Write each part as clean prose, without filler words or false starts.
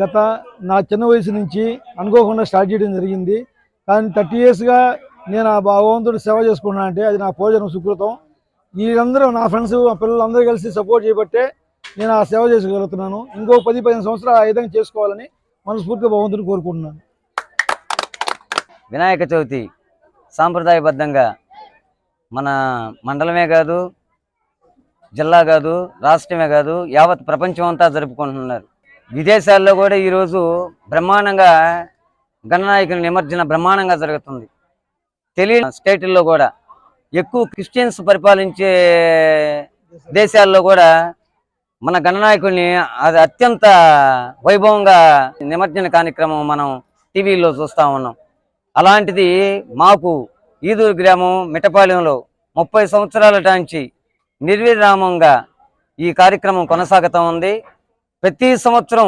గత నా చిన్న వయసు నుంచి అనుకోకుండా స్టార్ట్ చేయడం జరిగింది. కానీ 30 ఇయర్స్గా నేను ఆ భగవంతుడు సేవ చేసుకున్నాను అంటే అది నా పూర్వజన్మ సుకృతం. వీళ్ళందరూ నా ఫ్రెండ్స్ మా పిల్లలందరూ కలిసి సపోర్ట్ చేయబట్టే నేను ఆ సేవ చేసుకోగలుగుతున్నాను. ఇంకో 10-15 సంవత్సరాలు ఆ విధంగా చేసుకోవాలని మనస్ఫూర్తిగా భగవంతుడిని కోరుకుంటున్నాను. వినాయక చవితి సాంప్రదాయబద్ధంగా మన మండలమే కాదు, జిల్లా కాదు, రాష్ట్రమే కాదు, యావత్ ప్రపంచం అంతా జరుపుకుంటున్నారు. విదేశాల్లో కూడా ఈరోజు బ్రహ్మాండంగా గణనాయకుని నిమజ్జన బ్రహ్మాండంగా జరుగుతుంది. తెలియని స్టేట్ల్లో కూడా ఎక్కువ క్రిస్టియన్స్ పరిపాలించే దేశాల్లో కూడా మన గణనాయకుడిని అది అత్యంత వైభవంగా నిమజ్జన కార్యక్రమం మనం టీవీలో చూస్తూ ఉన్నాం. అలాంటిది మాకు ఈదూరు గ్రామం మిట్టపాలెంలో 30 సంవత్సరాల నుంచి నిర్విరామంగా ఈ కార్యక్రమం కొనసాగుతూ ఉంది. ప్రతి సంవత్సరం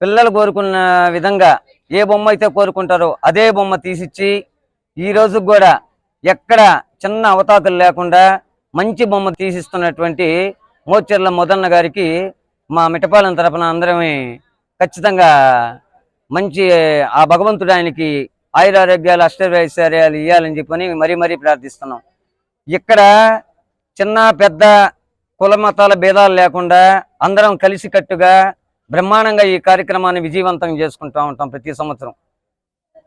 పిల్లలు కోరుకున్న విధంగా ఏ బొమ్మ అయితే కోరుకుంటారో అదే బొమ్మ తీసిచ్చి ఈ రోజు కూడా ఎక్కడ చిన్న అవతాకులు లేకుండా మంచి బొమ్మ తీసిస్తున్నటువంటి మోచెర్ల మొదన్న గారికి మా మిట్టపాలెం తరపున అందరమే ఖచ్చితంగా మంచి ఆ భగవంతుడు ఆయనకి ఆయురారోగ్యాలు అష్టైశ్వర్యాలు ఇవ్వాలని చెప్పని మరీ ప్రార్థిస్తున్నాం. ఇక్కడ చిన్న పెద్ద కుల మతాల భేదాలు లేకుండా అందరం కలిసికట్టుగా బ్రహ్మాండంగా ఈ కార్యక్రమాన్ని విజయవంతం చేసుకుంటూ ఉంటాం ప్రతి సంవత్సరం.